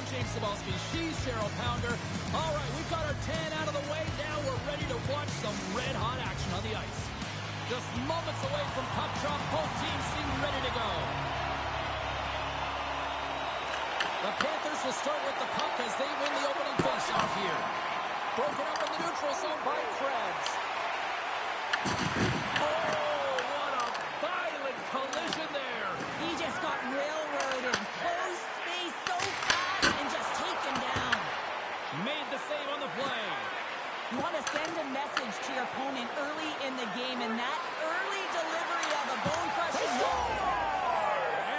James Cybulski. She's Cheryl Pounder. All right, we've got our tan out of the way. Now we're ready to watch some red-hot action on the ice. Just moments away from puck drop. Both teams seem ready to go. The Panthers will start with the puck as they win the opening faceoff here. Broken up in the neutral zone by Krebs. Oh, what a violent collision there. He just got railroaded. Close space so fast and just taken down. Made the save on the play. You want to send a message to your opponent early in the game, and that early delivery of a bone-crushing goal.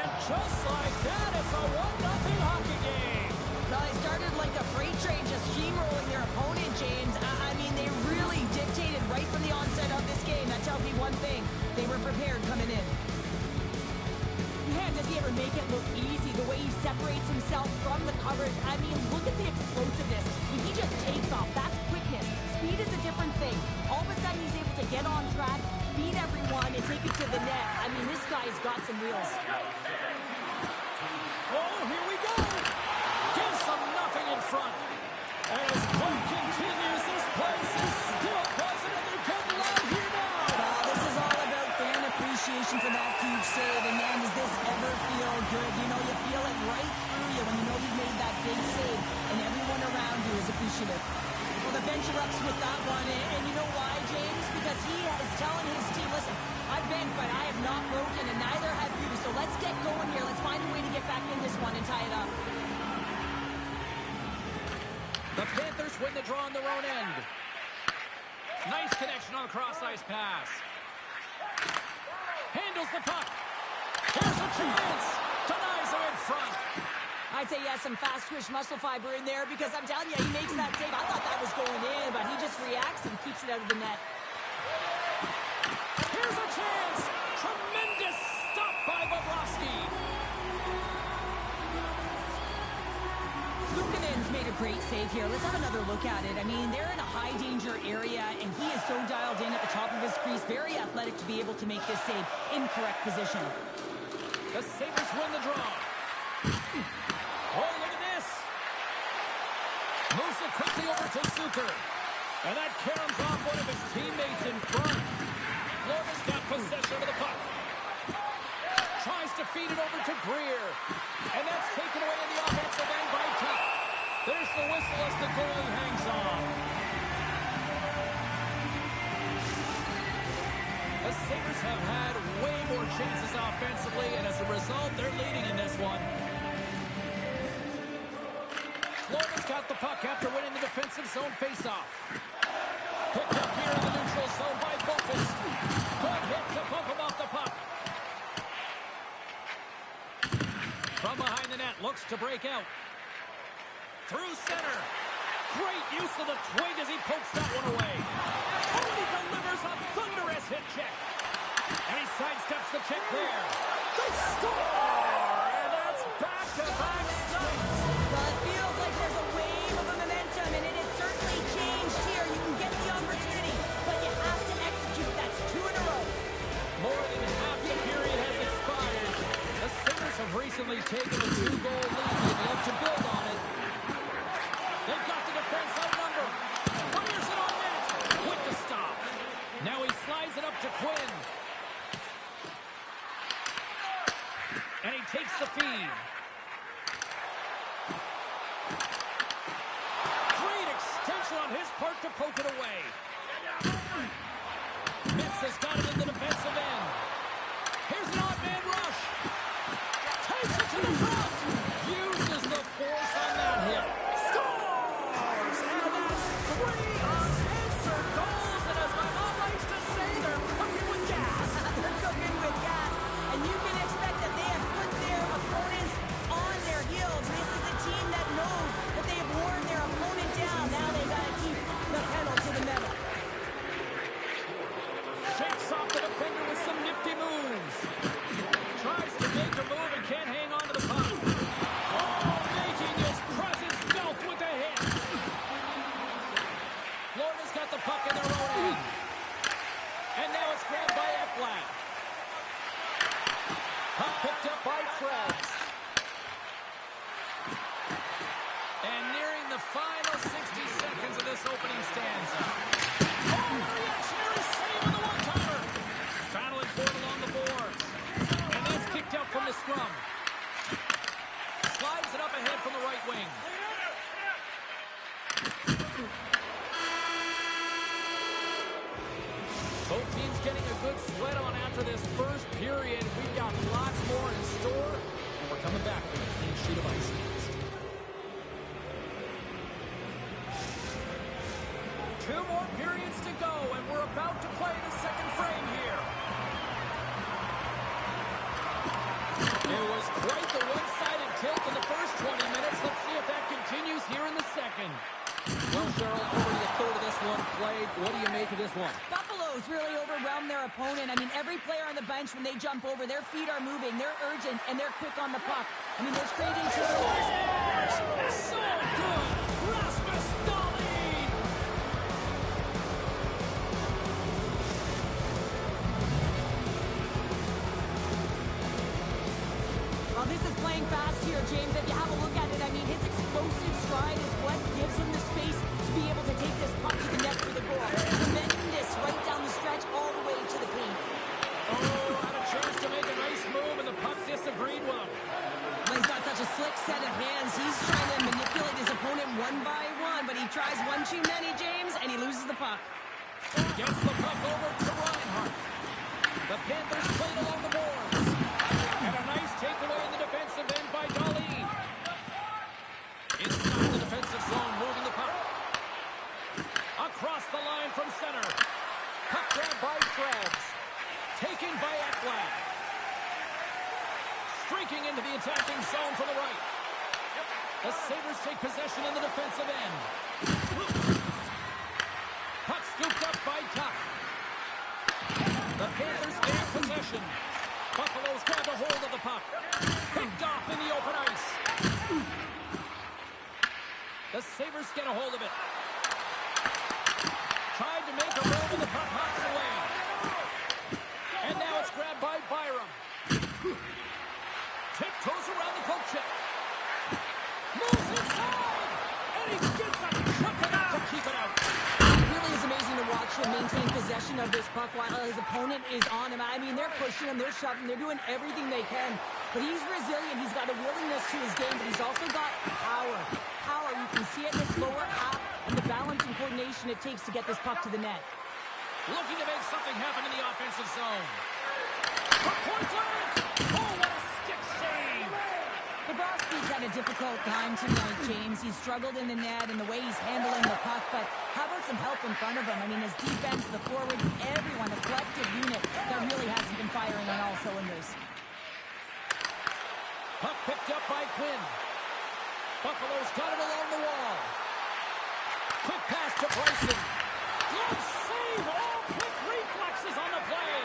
And just like that, it's a 1-0 hockey game. Well, they started like a freight train, just steamrolling their opponent, James. I mean, they really dictated right from the onset of this game. That tells me one thing. They were prepared coming in. Man, does he ever make it look easy, the way he separates himself from the coverage. I mean, look at the explosiveness. He just takes off. That's quickness. Speed is a different thing. All of a sudden, he's able to get on track, beat everyone, and take it to the net. I mean, this guy's got some wheels. Oh, here we go. Gives them nothing in front. As play continues, this place is still buzzing, and they're getting loud here now. Well, this is all about fan appreciation for that huge save. And man, does this ever feel good? You know, you feel it right through you when you know you've made that big save, and everyone around you is appreciative. Well, the bench erupts with that one, and you know why, James? Because he is telling his team, listen, I've been, but I have not broken, and neither have you. So let's get going here. Let's find a way to get back in this one and tie it up. The Panthers win the draw on their own end. Nice connection on the cross-ice pass. Handles the puck. Here's a chance. Denies him in front. I'd say he has some fast-twitch muscle fiber in there because I'm telling you, he makes that save. I thought that was going in, but he just reacts and keeps it out of the net. Here's a chance. Tremendous stop by Bobrovsky. Luukkonen's made a great save here. Let's have another look at it. I mean, they're in a high-danger area, and he is so dialed in at the top of his crease. Very athletic to be able to make this save in correct position. The Sabres win the draw. Oh, look at this. Moves it quickly over to Zucker. And that caroms off one of his teammates in front. Florida's got possession of the puck. Tries to feed it over to Greer. And that's taken away in the offensive end by Tuck. There's the whistle as the goalie hangs on. The Sabres have had way more chances offensively, and as a result, they're leading in this one. Florida's got the puck after winning the defensive zone faceoff. Picked up here in the neutral zone by Boqvist. Good hit to bump him off the puck. From behind the net, looks to break out. Through center. Great use of the twig as he pokes that one away. Oh, he delivers a thunderous hit check. And he sidesteps the check there. They score! And that's back-to-back stunts. Well, it feels like there's a wave of momentum, and it has certainly changed here. You can get the opportunity, but you have to execute. That's 2 in a row. More than half the period has expired. The Sabres have recently taken a 2-goal lead. They'd love to build on it. They've got the defense outnumbered. Fires it on net with the stop. Now he slides it up to Quinn. And he takes the feed. Great extension on his part to poke it away. Mitz has got it in the defensive end. Here's an odd man rush. Takes it to the front. Uses the force on that hit. Scores! And that's 3 unanswered goals. And as my mom likes to say, they're cooking with gas. They're cooking with gas, and you can expect that they have put their opponents on their heels. This is a team that knows that they have worn their opponent down. Now they got to keep the pedal to the metal. Shakes off final 60 seconds of this opening stanza. Oh, the reactionary save on the one-timer. Battling for it along the boards. And that's kicked out from the scrum. Slides it up ahead from the right wing. Both teams getting a good sweat on after this first period. We've got lots more in store. And we're coming back with a clean sheet of ice next. 2 more periods to go, and we're about to play the second frame here. It was quite the one-sided tilt in the first 20 minutes. Let's see if that continues here in the second. Well, Cheryl, over to the third of this one played. What do you make of this one? Buffalo's really overwhelmed their opponent. I mean, every player on the bench, when they jump over, their feet are moving, they're urgent, and they're quick on the puck. I mean, they're creating turnovers. So good! Rasmus Dahlin! Well, this is playing fast here, James. If you have a look at it, I mean, his explosive stride is what gives him the space to be able to take this puck to the net for the goal. Tremendous right down the stretch all the way to the paint. Oh, had a chance to make a nice move, and the puck disagreed with him. Well, he's got such a slick set of hands. He's trying to manipulate his opponent one by one, but he tries one too many, James, and he loses the puck. Gets the puck over to Reinhart. The Panthers played along the boards. And a nice takeaway in the defensive end by Dahlin. Inside the defensive zone, moving the puck. Across the line from center. Puck grab by Krebs. Taken by Ekblad. Streaking into the attacking zone from the right. The Sabres take possession in the defensive end. Puck scooped up by Tuch. The Panthers gain possession. Buffalo's grab a hold of the puck. Picked off in the open ice. The Sabres get a hold of it. Tried to make a move and the puck hops away. And now it's grabbed by Byram. Tiptoes around the poke check. Moves inside. And he gets a chuck it out to keep it out. It really is amazing to watch him maintain possession of this puck while his opponent is on him. I mean, they're pushing him, they're shoving, they're doing everything they can. But he's resilient. He's got a willingness to his game, but he's also got power. Power, you can see it in his lower half and the balance and coordination it takes to get this puck to the net. Looking to make something happen in the offensive zone. For point blank. Oh, what a stick save. Bobrovsky's had a difficult time tonight, James. He's struggled in the net and the way he's handling the puck, but how about some help in front of him? I mean, his defense, the forwards, everyone, a collective unit that really hasn't been firing on all cylinders. Puck picked up by Quinn. Buffalo's got it along the wall. Quick pass to Bryson. Glove save. All quick reflexes on the play.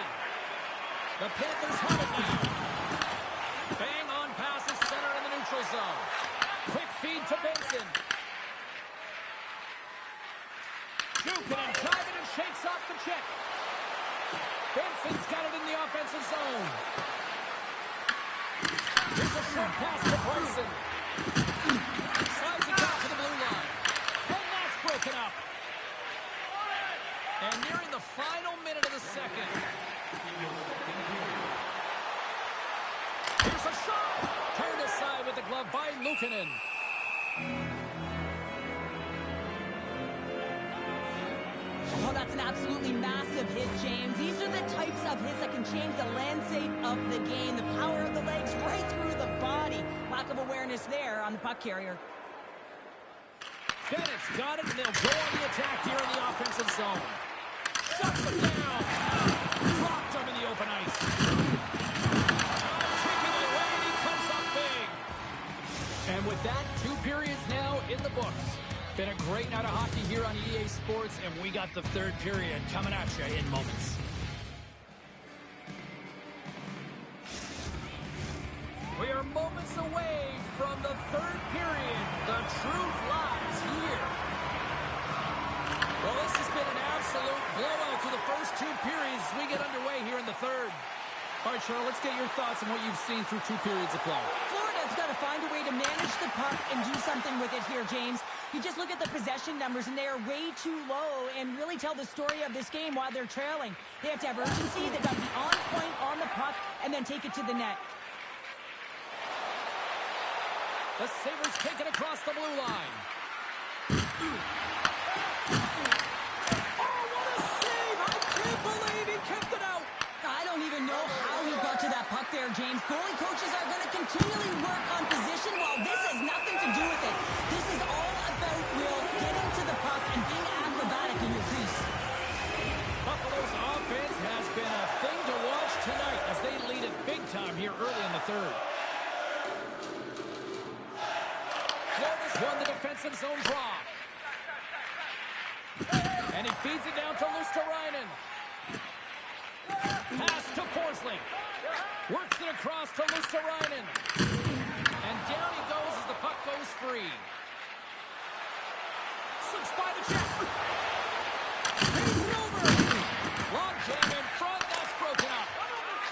The Panthers have it now. Bang on passes center in the neutral zone. Quick feed to Benson. Jukunin driving and shakes off the check. Benson's got it in the offensive zone. Here's a short pass to Bryson. Slides it down to the blue line. And that's broken up. And nearing the final minute of the second. Here's a shot. Turned aside with the glove by Luukkonen. Oh, that's an absolutely massive hit, James. These are the types of hits that can change the landscape of the game. The power of the legs right through the body. Lack of awareness there on the puck carrier. Bennett's got it, and they'll go on the attack here in the offensive zone. Shuts him down. Dropped him in the open ice. Taking it away, and he comes up big. And with that, 2 periods now in the books. Been a great night of hockey here on EA Sports, and we got the third period coming at you in moments. We are moments away from the third period. The truth lies here. Well, this has been an absolute blowout through the first 2 periods as we get underway here in the third. All right, Cheryl, let's get your thoughts on what you've seen through 2 periods of play. Florida's got to find a way to manage the puck and do something with it here, James. You just look at the possession numbers, and they are way too low and really tell the story of this game while they're trailing. They have to have urgency. They've got to be on point on the puck and then take it to the net. The Sabres take it across the blue line. Oh, what a save! I can't believe he kept it out! I don't even know how he got to that puck there, James. Goalie coaches are going to continually work on position while this has nothing to do with it. This is all about, Will, getting to the puck and being acrobatic in your crease. Buffalo's offense has been a thing to watch tonight as they lead it big time here early in the third. Florida's won the defensive zone draw. And he feeds it down to Luosterainen. Pass to Forsling. Works it across to Luosterainen. And down he goes as the puck goes free. Slips by the check. He's it over. Long jam in front. That's broken up.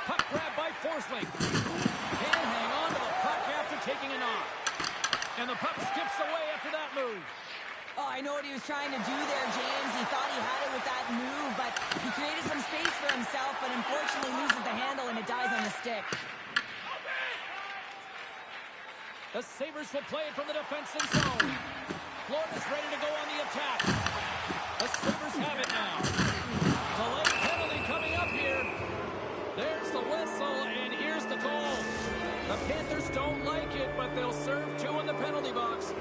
Puck grabbed by Forsling. Can't hang on to the puck after taking a knock. And the puck skips away after that move. Oh, I know what he was trying to do there, James. He thought he had it with that move, but he created some space for himself, but unfortunately loses the handle and it dies on the stick. The Sabres will play it from the defensive zone. Florida's ready to go on the attack. The Sabres have it now. Delayed penalty coming up here. There's the whistle, and here's the goal. The Panthers don't like it, but they'll serve two in the penalty box.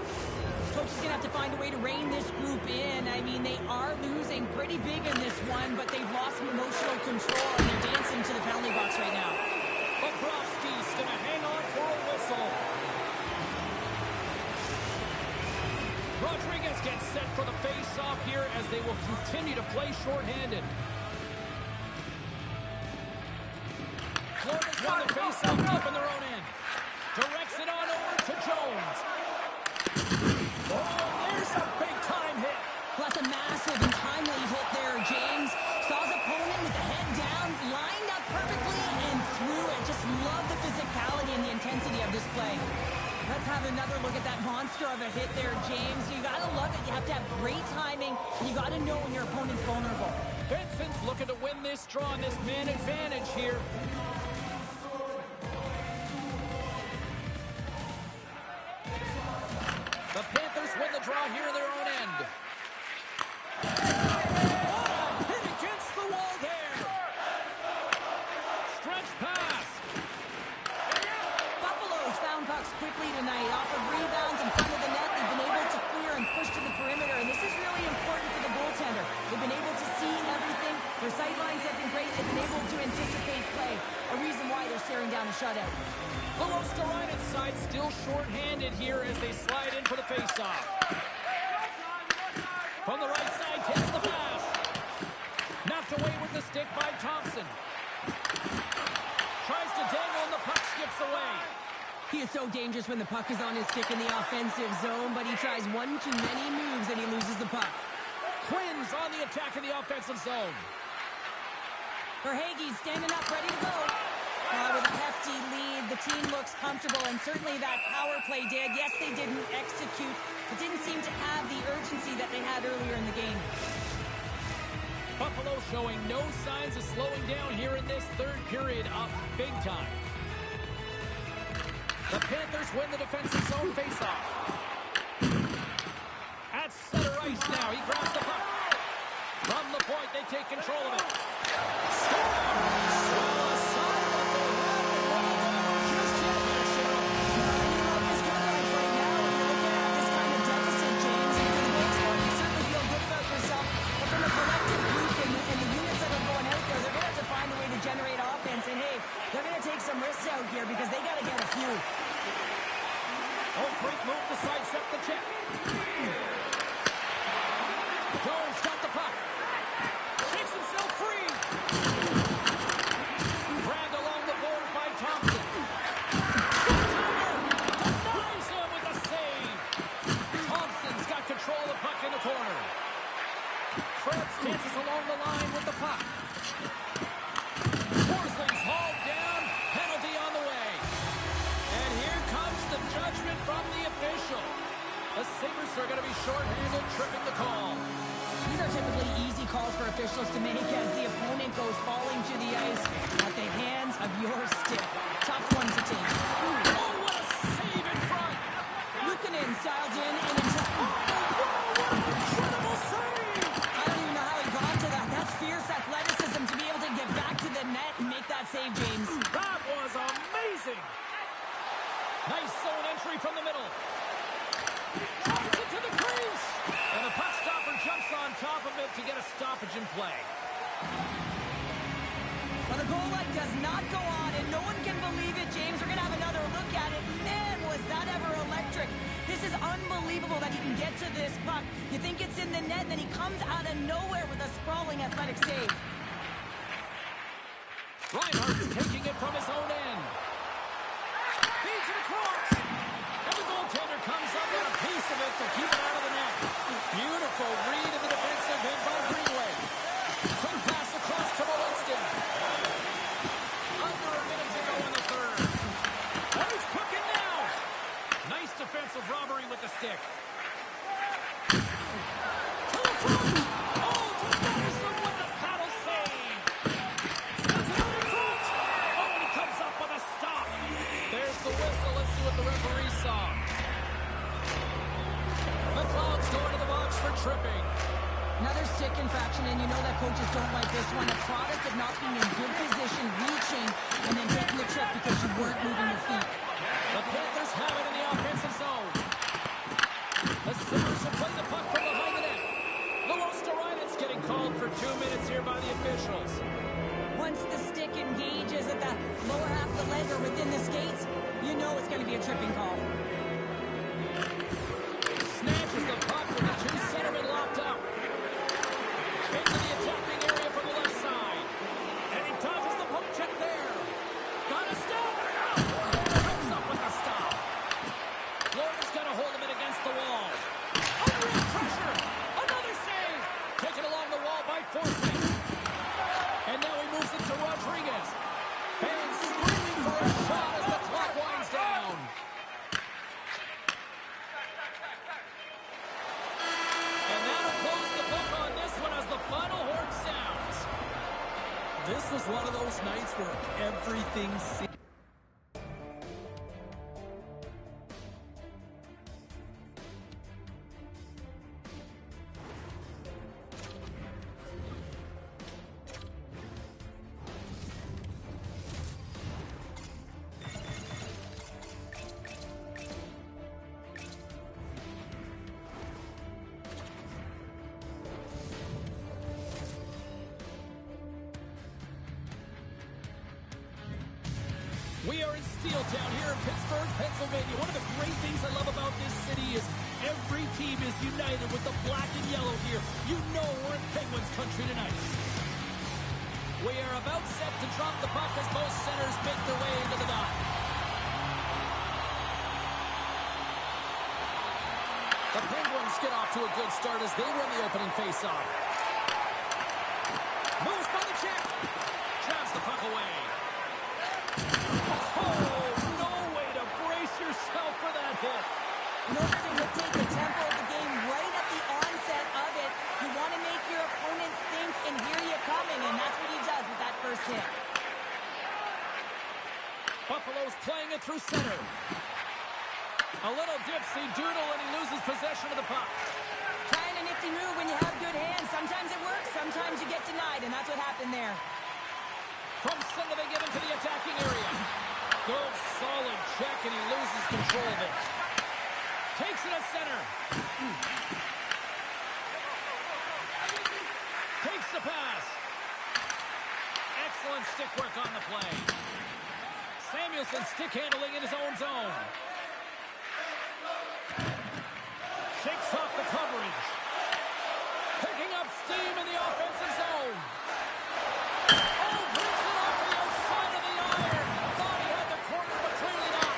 Coach is going to have to find a way to rein this group in. I mean, they are losing pretty big in this one, but they've lost some emotional control, and they're dancing to the penalty box right now. Bobrovsky's going to hang on for a whistle. Rodriguez gets set for the face-off here as they will continue to play shorthanded. Florida's won the face-off deep in their own end. Directs it on over to Jones. Oh, there's a big-time hit. Plus a massive and timely hit there, James. Saw his opponent with the head down, lined up perfectly, and threw it. Just love the physicality and the intensity of this play. Let's have another look at that monster of a hit there, James. You gotta love it. You have to have great timing, and you gotta know when your opponent's vulnerable. Benson's looking to win this draw, this man advantage here. The Panthers win the draw here in their own end. Oh, hit against the wall there. Stretch pass. Buffalo's found pucks quickly tonight. Off of rebounds in front of the net, they've been able to clear and push to the perimeter, and this is really important for the goaltender. They've been able to see everything. Their sightlines have been great. They've been able to anticipate play. A reason why they're staring down a shutout. The Luosterainen side still short-handed here as they slide in for the face-off. From the right side, takes the pass. Knocked away with the stick by Thompson. Tries to dangle and the puck skips away. He is so dangerous when the puck is on his stick in the offensive zone, but he tries one too many moves and he loses the puck. Quinn's on the attack in the offensive zone. Verhaeghe standing up, ready to go. With a hefty lead, the team looks comfortable, and certainly that power play did. Yes, they didn't execute. It didn't seem to have the urgency that they had earlier in the game. Buffalo showing no signs of slowing down here in this third period up big time. The Panthers win the defensive zone faceoff. At center ice now, he grabs the puck. From the point, they take control of it. Generate offense, and hey, they're going to take some risks out here because they got to get a few. Oh, great move to sidestep the check. Jones got the puck. Takes himself free. Dragged along the boards by Thompson. Denies him with a save. Thompson's got control of the puck in the corner. Krebs dances along the line with the puck. Forsling's hauled down. Penalty on the way. And here comes the judgment from the official. The Sabres are going to be shorthanded, tripping the call. These are typically easy calls for officials to make as the opponent goes falling to the ice at the hands of your stick. Tough one to take. Oh, what a save in front! Luukkonen dialed in and in time. Oh, what an incredible save! I don't even know how he got to that. That's fierce athleticism to be able to get back to the net and make that save, James. That was amazing! Nice zone entry from the middle. Drives it to the crease! And the puck stopper jumps on top of it to get a stoppage in play. Well, the goal light does not go on, and no one can believe it, James. We're going to have another look at it. Man, was that ever electric. This is unbelievable that he can get to this puck. You think it's in the net, then he comes out of nowhere with a sprawling athletic save. Reinhart's taking it from his own end. Feeds it across. And the goaltender comes up with a piece of it to keep it out of the net. Beautiful read in the defensive end by Greenway. Quick pass across to Winston. Under a minute to go in the third. Oh, he's cooking now. Nice defensive robbery with the stick. To the front. Oh, to Madison with the paddle save. Sends it out in front. Oh, and he comes up with a stop. There's the whistle. Let's see what the referee saw. McLeod's going to the box for tripping. Another stick infraction, and you know that coaches don't like this one. A product of not being in good position, reaching, and then taking the trip because you weren't moving your feet. The Panthers have it in the offensive zone. The Sabres have played the puck from behind the net. Luostarinen getting called for 2 minutes here by the officials. Once the stick engages at the lower half of the leg or within the skates, you know it's going to be a tripping call. Snatches the puck with the two centermen locked up. Into the attacking area from the left side. And he dodges the poke check there. Got a stop. Comes up with a stop. Florida's got to hold him in against the wall. Under pressure. Another save. Taken along the wall by Forsman. And now he moves it to Rodriguez. Fans screaming for a shot as the clock winds down. And that'll close the book on this one as the final horn sounds. This was one of those nights where everything seemed... We are in Steeltown here in Pittsburgh, Pennsylvania. One of the great things I love about this city is every team is united with the black and yellow here. You know we're in Penguins country tonight. We are about set to drop the puck as both centers make their way into the dot. The Penguins get off to a good start as they win the opening faceoff. Moves by the check. Grabs the puck away. Oh, no way to brace yourself for that hit. In order to dictate the tempo of the game right at the onset of it, you want to make your opponent think and hear you coming, and that's what he does with that first hit. Buffalo's playing it through center. A little dipsy doodle, and he loses possession of the puck. Trying a nifty move when you have good hands. Sometimes it works, sometimes you get denied, and that's what happened there. From center, they get into the attacking area. Good, solid check, and he loses control of it. Takes it at center. Takes the pass. Excellent stick work on the play. Samuelson stick handling in his own zone. Shakes off the coverage. Picking up steam in the offensive zone. Oh, brings it off the outside of the iron. Thought he had the corner, but clearly not.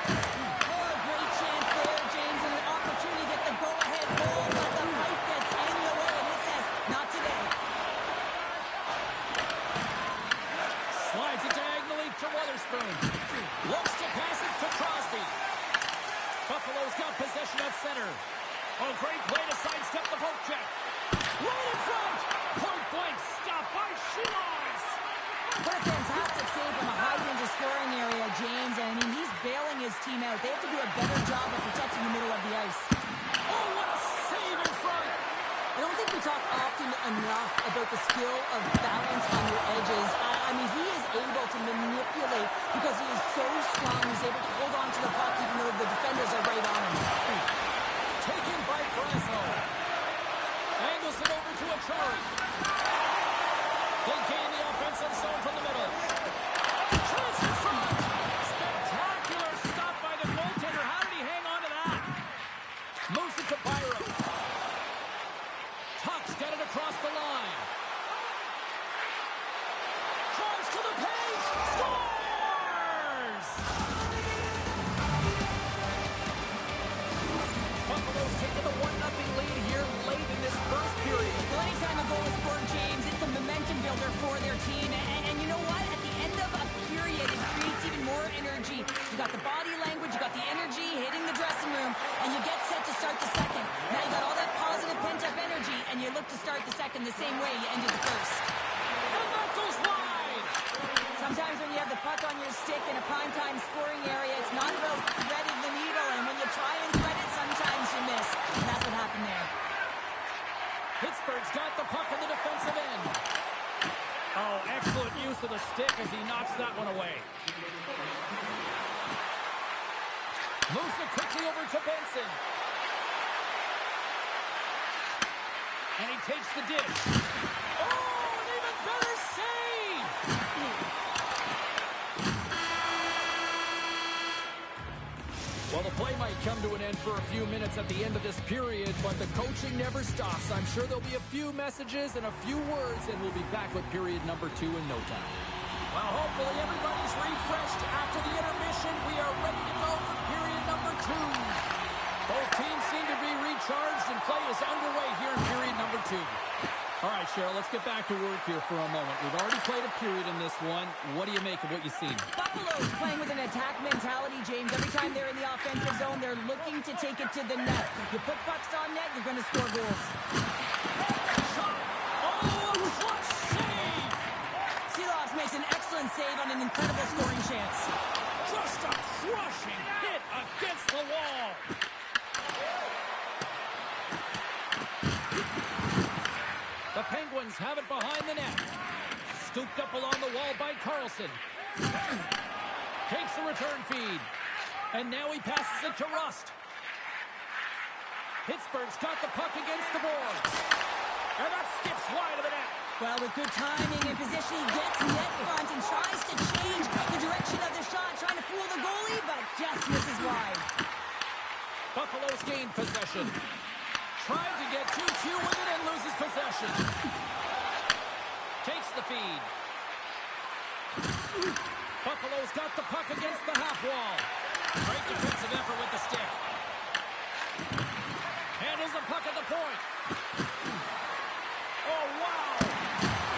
Oh, a great chance there, James, and an opportunity to get the go-ahead goal, but the pipe gets in the way, and it says, not today. Slides it diagonally to Wotherspoon. Looks to pass it to Crosby. Buffalo's got possession at center. Oh, great play to sidestep the poke check. Right in front. Point blank stop by Shilas. What a fantastic save from a high-danger scoring area, James. And I mean, he's bailing his team out. They have to do a better job of protecting the middle of the ice. Oh, what a save in front. I don't think we talk often enough about the skill of balance on your edges. I mean, he is able to manipulate because he is so strong. He's able to hold on to the puck even though the defenders are right on him. Taken by Brasso. Angles it over to Achari. They gain the offensive zone from the middle. Chance in front. Spectacular stop by the goaltender. How did he hang on to that? Moves it to Byro. Tucks get it across the line. Drives to the page. Scores! Buffalo's taking a 1-0 lead here late in this first period. Well, anytime a goal is scored, James, it's a momentum builder for their team. And you know what? At the end of a period, it creates even more energy. You got the body language, you got the energy hitting the dressing room, and you get set to start the second. Now you got all that positive pent-up energy, and you look to start the second the same way you ended the first. And that goes wide! Sometimes when you have the puck on your stick in a primetime scoring area, it's not about threading the needle, and when you try and thread it, sometimes you miss. And that's what happened there. Pittsburgh's got the puck in the defensive end. Oh, excellent use of the stick as he knocks that one away. Moves it quickly over to Benson. And he takes the dish. Oh, an even better save! Well, the play might come to an end for a few minutes at the end of this period, but the coaching never stops. I'm sure there'll be a few messages and a few words, and we'll be back with period number 2 in no time. Well, hopefully everybody's refreshed after the intermission. We are ready to go for period number 2. Both teams seem to be recharged, and play is underway here in period number 2. All right, Cheryl, let's get back to work here for a moment. We've already played a period in this one. What do you make of what you've seen? Buffalo's playing with an attack mentality, James. Every time they're in the offensive zone, they're looking to take it to the net. You put pucks on net, you're going to score goals. Shot. Oh, clutch save! Silas makes an excellent save on an incredible scoring chance. Just a crushing hit against the wall. The Penguins have it behind the net. Scooped up along the wall by Carlson. Takes the return feed. And now he passes it to Rust. Pittsburgh's got the puck against the boards. And that skips wide of the net. Well, with good timing and position, he gets net front and tries to change the direction of the shot, trying to fool the goalie, but just misses wide. Buffalo's gained possession. Trying to get 2-2 with it and loses possession. Takes the feed. Buffalo's got the puck against the half wall. Great defensive effort with the stick. Handles the puck at the point. Oh, wow.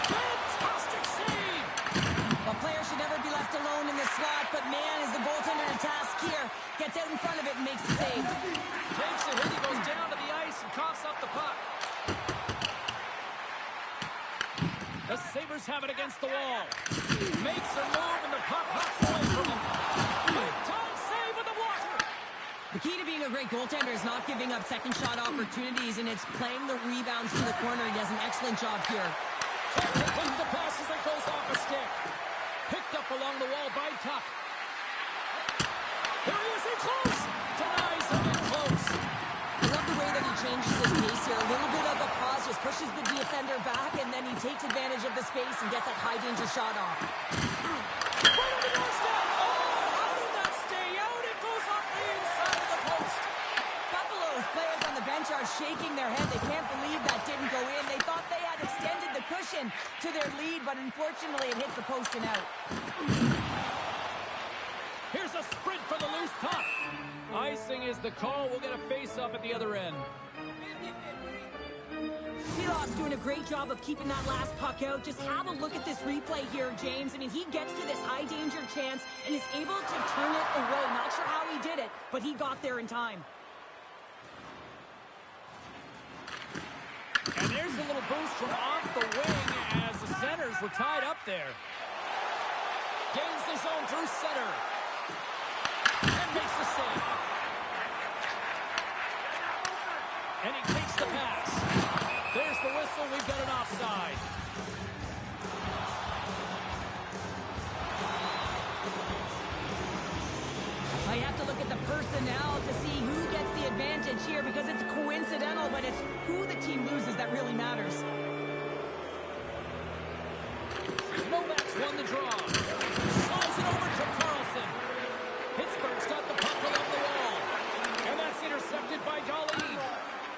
Fantastic save. Well, players should never be left alone in the slot, but man, is the goaltender to task here. Gets out in front of it and makes the save. Takes a hit, he goes down to the ice and coughs up the puck. The Sabres have it against the wall. Makes a move and the puck hops away from him. Big time save with the blocker. The key to being a great goaltender is not giving up second shot opportunities, and it's playing the rebounds to the corner. He does an excellent job here. Taking the pass as it goes off a stick. Picked up along the wall by Tuck. There he is in close. Denies him in close. I love the way that he changes his pace here. A little bit of a pause, just pushes the defender back, and then he takes advantage of the space and gets that high-danger shot off. Right on the doorstep. Oh, how did that stay out? It goes off the inside of the post. Buffalo's players on the bench are shaking their head. They can't believe that didn't go in. They thought they had extended the cushion to their lead, but unfortunately it hits the post and out. Here's a sprint for the loose puck. Icing is the call. We'll get a face-up at the other end. Silas doing a great job of keeping that last puck out. Just have a look at this replay here, James. I mean, he gets to this high-danger chance and is able to turn it away. Not sure how he did it, but he got there in time. were tied up there. Gains the zone through center. And makes the save. And he takes the pass. There's the whistle. We've got an offside. You have to look at the personnel to see who gets the advantage here because it's coincidental, but it's who the team loses that really matters. Novak's won the draw. Slides it over to Carlson. Pittsburgh's got the puck along the wall. And that's intercepted by Dahlin.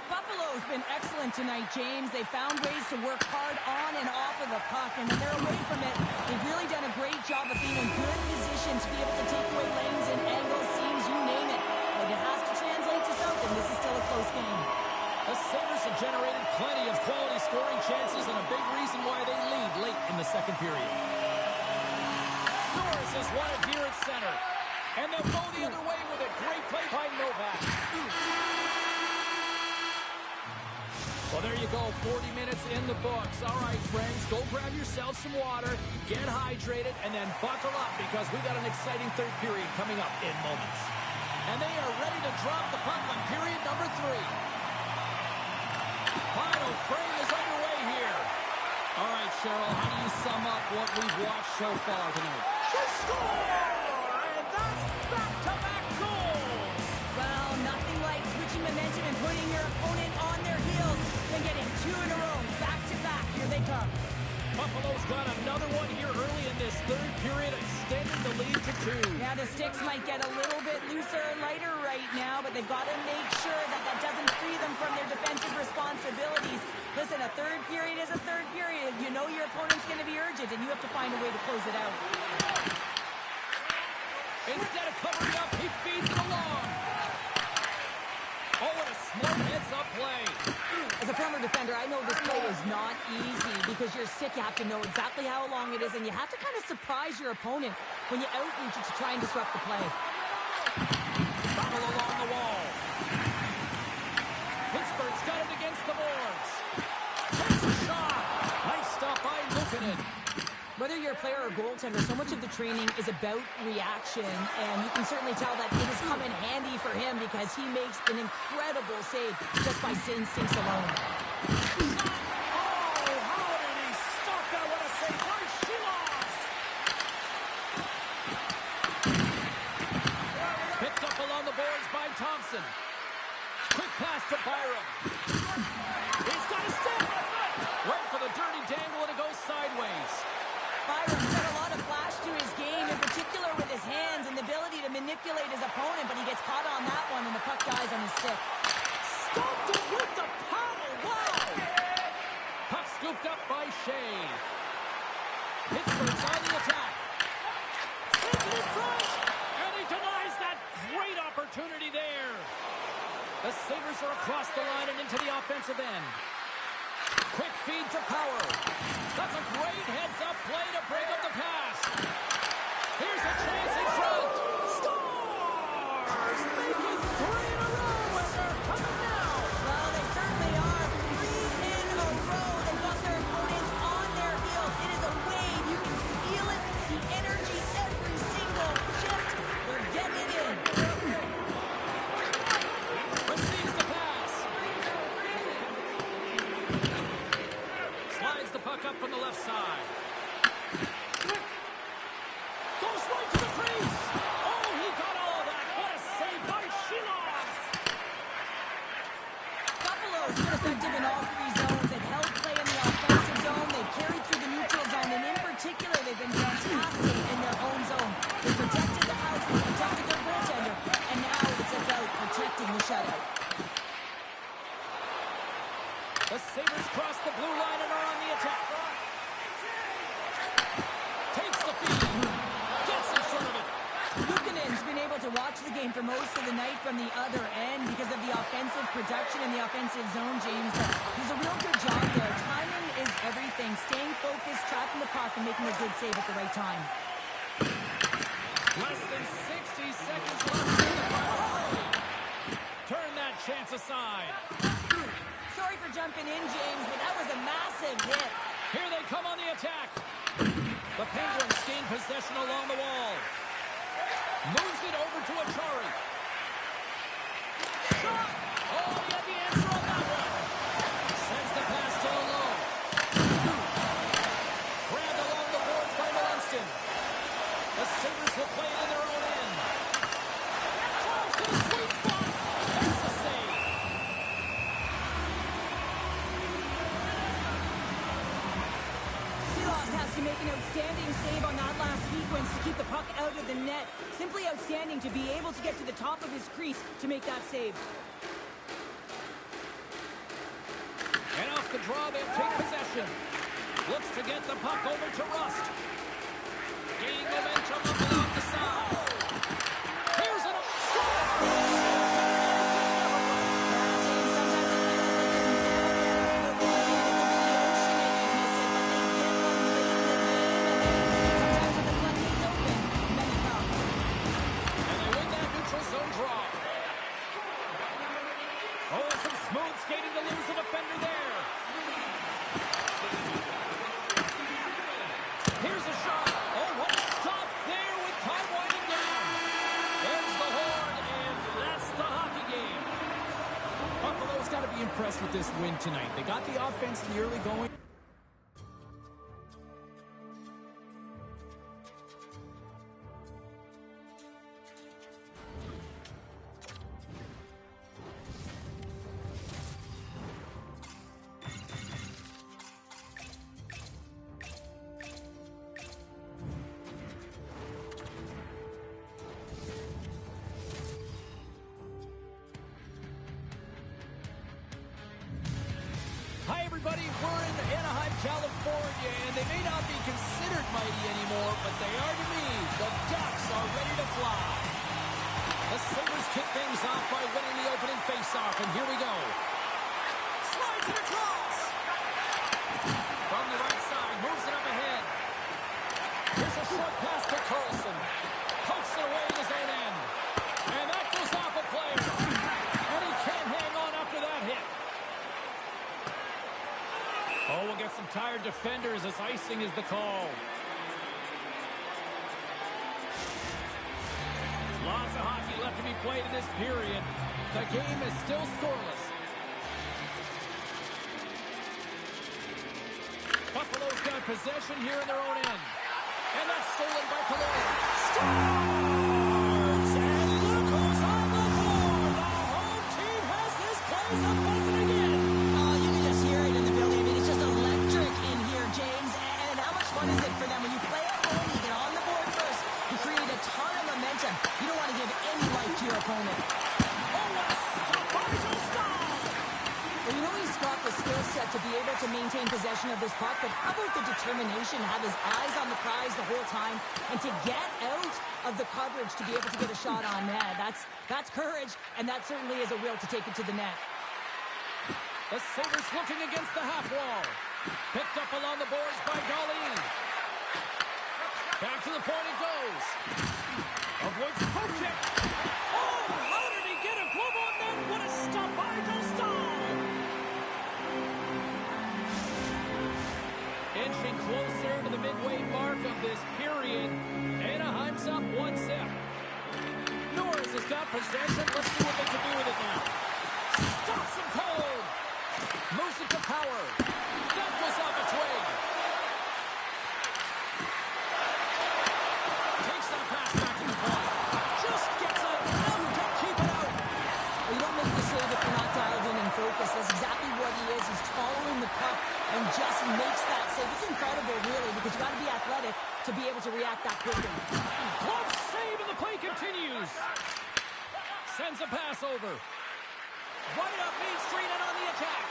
Buffalo's been excellent tonight, James. They found ways to work hard on and off of the puck, and when they're away from it, they've really done a great job of being in good position to be able to take away lanes and angles, seams, you name it. But it has to translate to something. This is still a close game. The Sabres have generated plenty of quality scoring chances and a big reason why they lead late in the second period. Norris has won it here at center. And they'll go the other way with a great play by Novak. Well, there you go. 40 minutes in the books. All right, friends, go grab yourself some water, get hydrated, and then buckle up because we've got an exciting third period coming up in moments. And they are ready to drop the puck on period number 3. Final frame is underway here. All right, Cheryl, how do you sum up what we've watched so far tonight? The score! And that's back-to-back goals! Well, nothing like switching momentum and putting your opponent on their heels and getting 2 in a row, back-to-back. Here they come. Buffalo's got another one here early in this third period, extending the lead to 2. Yeah, the sticks might get a little bit looser and lighter right now, but they've got to make sure that that doesn't free them from their defensive responsibilities. Listen, a third period is a third period. You know your opponent's going to be urgent, and you have to find a way to close it out. Instead of covering up, he feeds it along. Oh, what a smart heads-up play. As a former defender, I know this play is not easy because you're sick. You have to know exactly how long it is, and you have to kind of surprise your opponent when you outreach it to try and disrupt the play. Battle along the wall. Pittsburgh's got it against the boards. Takes a shot. Nice stop by Luukkonen. Whether you're a player or goaltender, so much of the training is about reaction, and you can certainly tell that it has come in handy for him because he makes an incredible save just by instincts alone. Oh, how did he stop that? What a save by Shilovs! Picked up along the boards by Thompson. Quick pass to Byram. He's got a step. Went for the dirty dangle and it goes sideways. Byram's got a lot of flash to his game, in particular with his hands and the ability to manipulate his opponent, but he gets caught on that one and the puck dies on his stick. Stopped it with the paddle. Wow! Puck scooped up by Shea. Pittsburgh's on the attack. Sends it in front, and he denies that great opportunity there. The Sabres are across the line and into the offensive end. Quick feed to Power. That's a great heads-up play to break up the pass. Here's a chance in front. Stars! Making 3 in a row, and they're coming now. Well, they certainly are. 3 in a row. They've got their opponents on their heels. It is a wave. You can feel it. The energy every single shift. They're getting it in. Receives the pass. Slides the puck up from the left side. Goes right to the crease. Oh, he got all of that. What a save by Shilovs. Buffalo's been effective in all 3 zones. They've held play in the offensive zone. They've carried through the neutral zone, and in particular, they've been fantastic in their own zone. They protected the house, they protected their goaltender, and now it's about protecting the shutout. The Sabres cross the blue line and are on the attack. Takes the feed. Gets in front of it. Luukkonen's been able to watch the game for most of the night from the other end because of the offensive production in the offensive zone, James. But he's a real good job there. Timing is everything. Staying focused, tracking the puck, and making a good save at the right time. Less than 60 seconds left in the final frame. Turn that chance aside. Sorry for jumping in, James, but that was a massive hit. Here they come on the attack. The Penguins gain possession along the wall. Moves it over to Achari. Shot! Oh, he had the answer on that one. Sends the pass down low. Grabbed along the boards by Melanston. The Sabres will play it in their own end. Drives to the sweet spot. That's the save. Seeloff has to make an outstanding save on that last sequence to keep the puck out of the net. Simply outstanding to be able to get to the top of his crease to make that save. And off the draw, they'll take possession. Looks to get the puck over to Rust. Gaining momentum up along the side. Here's an zone draw. Oh, some smooth skating to lose the defender there. Here's a shot. Oh, what a stop there with time winding down. There's the horn, and that's the hockey game. Buffalo's got to be impressed with this win tonight. They got the offense in the early going. Hi, everybody. We're in Anaheim, California, and they may not be considered mighty anymore, but they are to me. The Ducks are ready to fly. The Sabres kick things off by winning the opening faceoff, and here we go. Slides it across. From the right side, moves it up ahead. Here's a short pass to Carlson. Pokes it away in his own end. And that goes off a player. And he can't hang on after that hit. Oh, we'll get some tired defenders as icing is the call. Lots of hockey left to be played in this period. The game is still scoreless. Buffalo's got possession here in their own end. And that's stolen by Palou. Scores! And look who's on the board! The home team has this place up buzzing again. Oh, you can just hear it in the building. I mean, it's just electric in here, James. And how much fun is it for them when you play at home, you get on the board first, you create a ton of momentum. You don't want to give any life to your opponent. Oh, what a stop by Joe Stahl! Well, you know he's got the skill set to be able to maintain possession of this puck, but how about the determination, have his eyes on the prize the whole time, and to get out of the coverage to be able to get a shot on net. That's courage, and that certainly is a will to take it to the net. The Sabres looking against the half wall. Picked up along the boards by Dahlin. Back to the point it goes. Avoids the poke check. Oh, how did he get a glove on that? What a stop by Dostal. Inching closer to the midway mark of this period. Anaheim's up 1-0. Norris has got possession. Let's see what they can do with it now. Stops him cold. Moves it to Power. That goes off a twig. Takes that pass back to the point. Just gets enough to keep it out. Well, you don't make the save if you're not dialed in and focused. That's exactly what he is. He's following the puck and just makes that save. It's incredible, really, because you got to be athletic to be able to react that quickly. Close save, and the play continues. Sends a pass over. Right up Main Street and on the attack.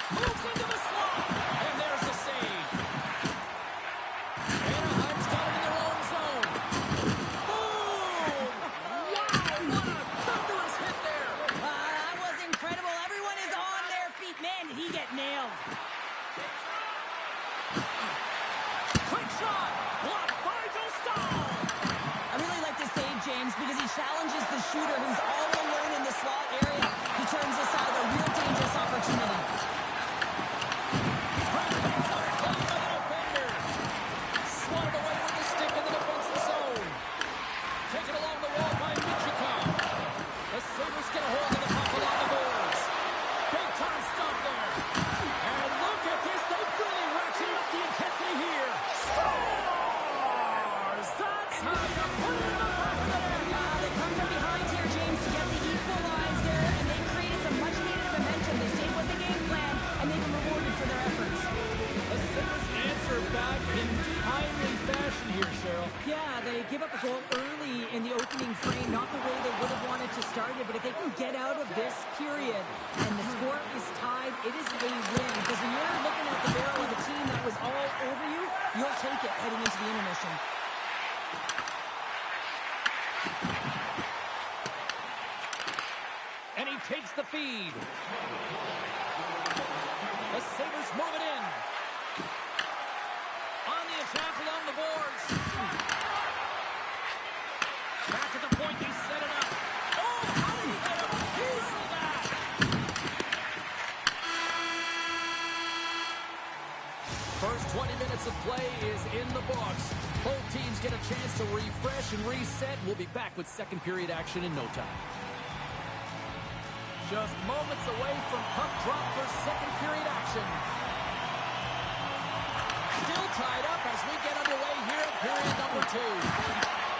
Moves into the slot. And there's the save. Anaheim's got it in their own zone. Boom! Wow, what a thunderous hit there. That was incredible. Everyone is on their feet. Man, did he get nailed. Quick shot. Blocked by Dostal. I really like this save, James, because he challenges the shooter who's all alone in the slot area. He turns aside a real dangerous opportunity. period, and the score is tied. It is a win, because when you're looking at the barrel of a team that was all over you, you'll take it heading into the intermission. And he takes the feed. The Sabres move it in. On the attack along the boards. Back at the point, they set it up. Oh, how did he get a piece of that? First 20 minutes of play is in the books. Both teams get a chance to refresh and reset. We'll be back with second period action in no time. Just moments away from puck drop for second period action. Still tied up as we get underway here at period number 2.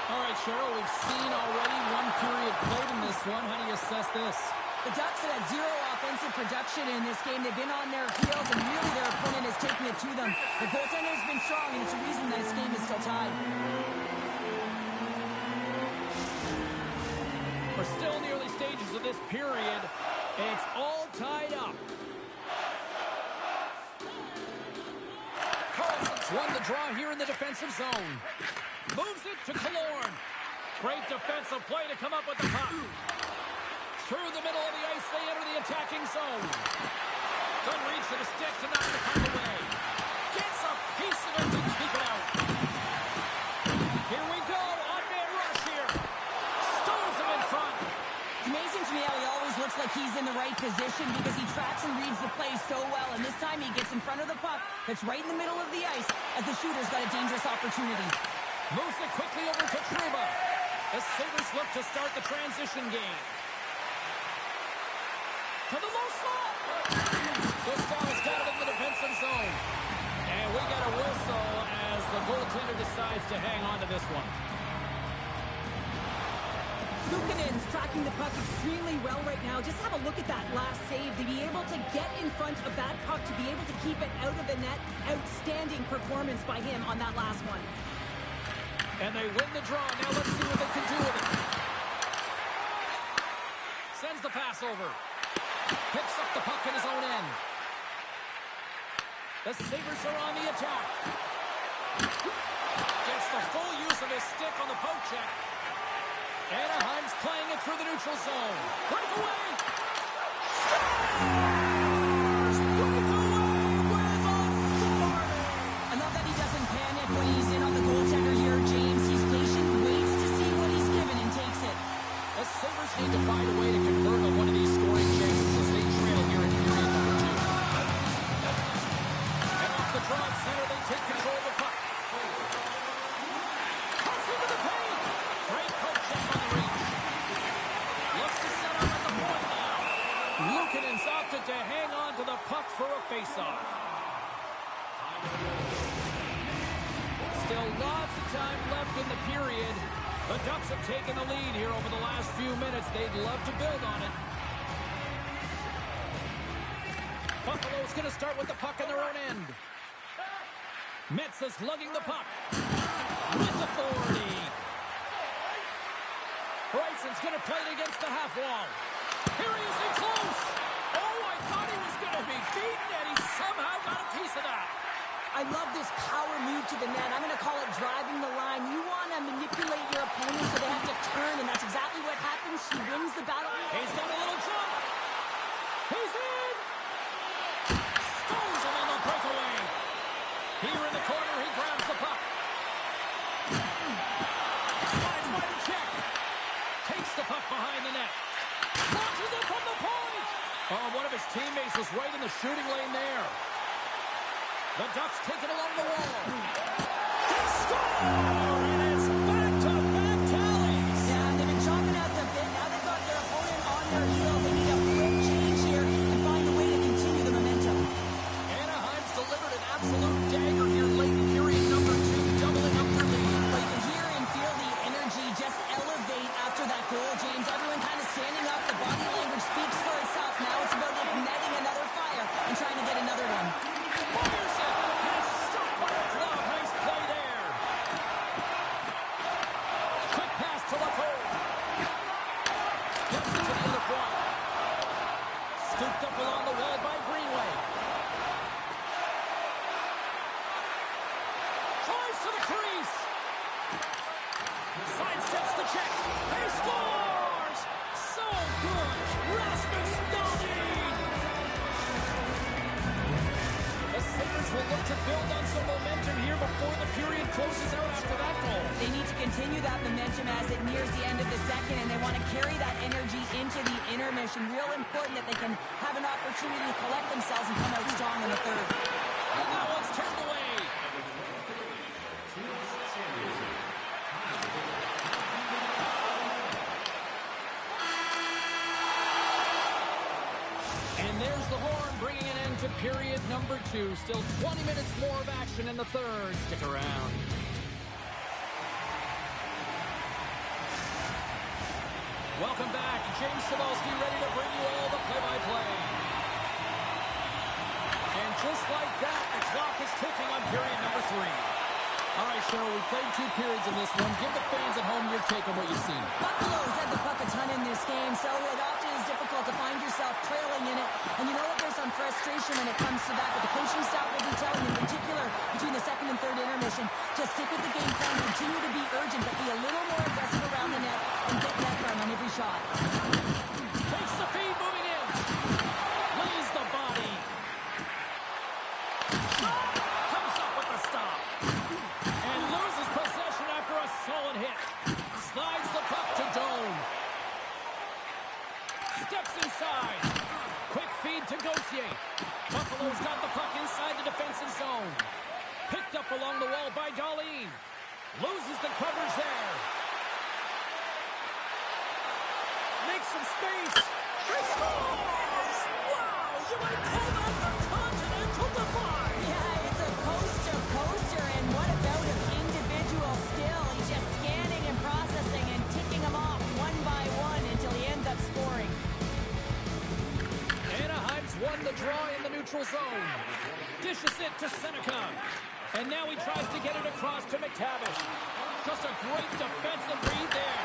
All right, Cheryl, we've seen already one period played in this one. How do you assess this? The Ducks have had zero offensive production in this game. They've been on their heels, and really their opponent is taking it to them. The goaltender has been strong, and it's a reason this game is still tied. We're still in the early stages of this period. It's all tied up. Carlson's won the draw here in the defensive zone. Moves it to Killorn. Great defensive play to come up with the puck. Through the middle of the ice, they enter the attacking zone. Good reach to the stick to knock the puck away. Gets a piece of it to keep it out. Here we go. On-man rush here. Stones him in front. It's amazing to me how he always looks like he's in the right position, because he tracks and reads the play so well. And this time he gets in front of the puck that's right in the middle of the ice as the shooter's got a dangerous opportunity. Moves it quickly over to Trouba. The Sabres look to start the transition game. To the low slot. Gustav's got it in the defensive zone. And we got a whistle as the goaltender decides to hang on to this one. Luukkonen's tracking the puck extremely well right now. Just have a look at that last save. To be able to get in front of that puck, to be able to keep it out of the net. Outstanding performance by him on that last one. And they win the draw. Now let's see what they can do with it. Sends the pass over. Picks up the puck in his own end. The Sabres are on the attack. Gets the full use of his stick on the poke check. Anaheim's playing it through the neutral zone. Breakaway! Stars! Breakaway with authority! I love that he doesn't panic when he's in on the goaltender here, James. He's patient, waits to see what he's given, and takes it. The Sabres need to find a way to convert on one of these scoring chances as they trail here in period number 2. And off the draw at center, they take control of the puck. Cuts into the paint! Great poke check on the reach. Looks to set up at the point now. Luukkonen's opted to hang on to the puck for a face-off. Still lots of time left in the period. The Ducks have taken the lead here over the last few minutes. They'd love to build on it. Buffalo's going to start with the puck in their own end. Metz is lugging the puck. With authority. Bryson's going to play it against the half wall. Here he is in close. Oh, I thought he was going to be beaten, and he somehow got a piece of that. I love this power move to the net. I'm going to call it driving the line. You want to manipulate your opponent so they have to turn, and that's exactly what happens. He wins the battle. He's got a little jump. He's in. Stones him on the breakaway. Here in the corner, he grabs the puck. Slides by the check. Takes the puck behind the net. Launches it from the point. Oh, one of his teammates was right in the shooting lane there. The Ducks take it along the wall. They score! And it's back-to-back tallies. Yeah, they've been chopping out the bit. Now they've got their opponent on their heel. They need a quick change here and find a way to continue the momentum. Anaheim's delivered an absolute dagger here late in period number 2, doubling up their lead. But you can hear and feel the energy just elevate after that goal, James. Everyone kind of standing up. The body language speaks for itself. Now it's about igniting another fire and trying to get another one. Fires it, and it's stopped by a glove. Nice play there. Scooped up along the wall by Greenway. Tries to the crease. Sidesteps the check. He scores! So good! Rasmus Dahlin! The Sabres will look to build on some momentum here before the period closes out after that goal. They need to continue that momentum as it nears the end of the second, and they want to carry that energy into the intermission. Real important that they can have an opportunity to collect themselves and come out strong in the third. And that one's turned away. And there's the horn, bringing an end to period number 2. Still 20 minutes more of action in the third. Stick around. Welcome back. James Cybulski ready to bring you all the play-by-play. And just like that, the clock is ticking on period number 3. All right, Cheryl, we played 2 periods in this one. Give the fans at home your take on what you've seen. Buffalo's had the puck a ton in this game, so it often is difficult to find yourself trailing in it. And you know what? There's some frustration when it comes to that, but the coaching staff will be telling, in particular, between the second and third intermission, just stick with the game plan, continue to be urgent, but be a little more aggressive around the net and get net run on every shot. Takes the feed, moving in. Lays the body. Comes up with the stop. And loses possession after a solid hit. Slides the puck to Doan. Steps inside. Quick feed to Gauthier. Buffalo's got the puck inside the defensive zone. Picked up along the wall by Dahlin. Loses the coverage there. Makes some space. He scores! Wow, you might call that the Continental Divide. Yeah, it's a coaster, and what a bout of individual skill. He's just scanning and processing and ticking them off one by one until he ends up scoring. Anaheim's won the draw in the neutral zone. Dishes it to Seneca. And now he tries to get it across to McTavish. Just a great defensive read there.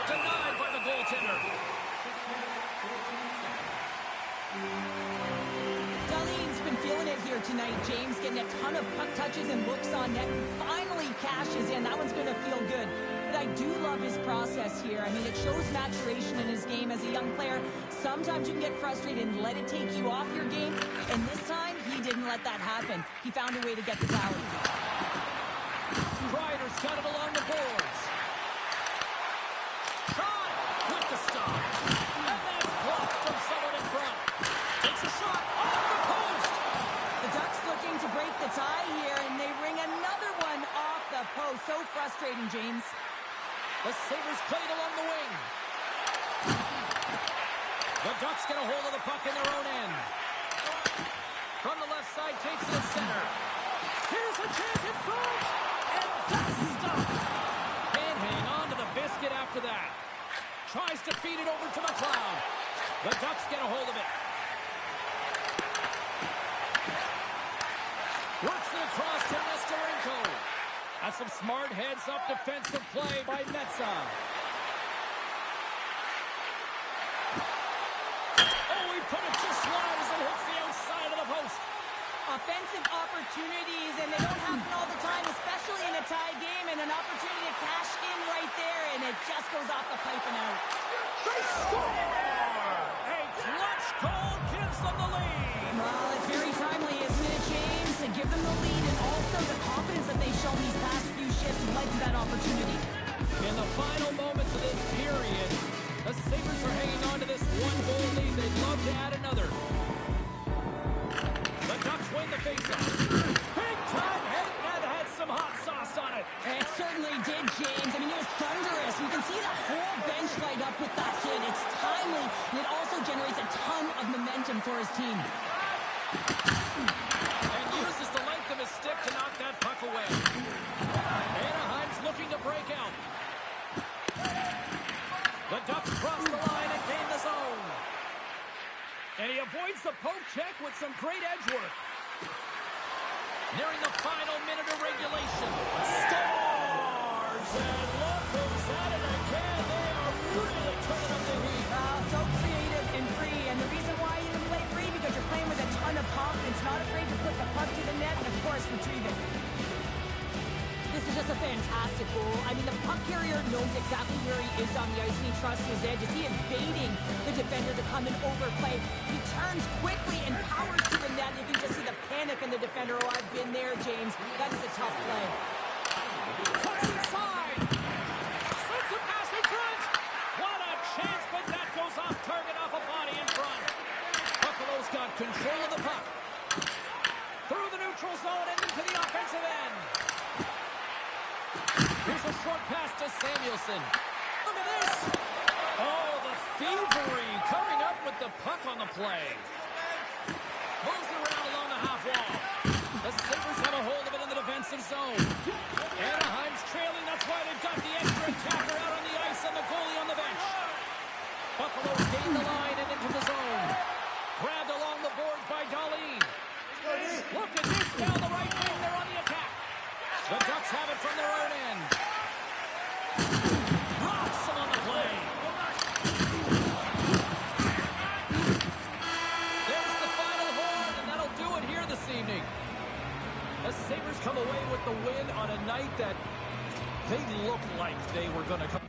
Denied by the goaltender. Dahlin's been feeling it here tonight, James, getting a ton of puck touches and looks on net, and finally cashes in. That one's going to feel good. But I do love his process here. I mean, it shows maturation in his game as a young player. Sometimes you can get frustrated and let it take you off your game, and this time, he didn't let that happen. He found a way to get the tally. Kreider's got it along the boards. Shot with the stop. And that's blocked from someone in front. Takes a shot off the post. The Ducks looking to break the tie here, and they ring another one off the post. So frustrating, James. The Sabres played along the wing. The Ducks get a hold of the puck in their own end. From the left side, takes it to center. Here's a chance in front. And that's stopped. Can't hang on to the biscuit after that. Tries to feed it over to McLeod. The Ducks get a hold of it. Works it across to Nestorenko. That's some smart heads-up defensive play by Metsä. Oh, he put it just wide as it hits the outside of the post. Offensive opportunities, and they don't happen all the time, especially in a tie game, and an opportunity to cash in right there, and it just goes off the pipe and out. They score! A clutch goal gives them the lead. Well, it's very timely, isn't it, James? To give them the lead, and also the confidence that they've shown these past few shifts led to that opportunity. In the final moments of this period, the Sabres are hanging on to this one-goal lead. They'd love to add another. The Ducks win the faceoff. Big-time hit and had some hot sauce on it. It certainly did, James. I mean, it was thunderous. You can see the whole bench light up with that hit. It's timely, and it also generates a ton of momentum for his team. And uses the length of his stick to knock that puck away. Anaheim's looking to break out. The Ducks cross the line and gain the zone. And he avoids the poke check with some great edge work. Nearing the final minute of regulation. Scores! And look who's at it again. They are really turning up the heat. So creative and free, and the reason why he fantastic goal. I mean, the puck carrier knows exactly where he is on the ice, and he trusts his edge. Is he invading the defender to come and overplay? He turns quickly and powers to the net. You can just see the panic in the defender. Oh, I've been there, James. That is a tough play. Cuts inside. Sends a pass in front. What a chance, but that goes off target off a body in front. Buffalo's got control of the puck. Through the neutral zone and into the offensive end. Here's a short pass to Samuelson. Look at this. Oh, the thievery coming up with the puck on the play. Moves around along the half wall. The Sabres have a hold of it in the defensive zone. Anaheim's trailing. That's why they've got the extra attacker out on the ice and the goalie on the bench. Buffalo gain the line and into the zone. Grabbed along the boards by Dahlin. Look at this down the right wing. They're on the attack. The Ducks have it from their own end. Rocks them on the play. There's the final horn, and that'll do it here this evening. The Sabres come away with the win on a night that they looked like they were going to come.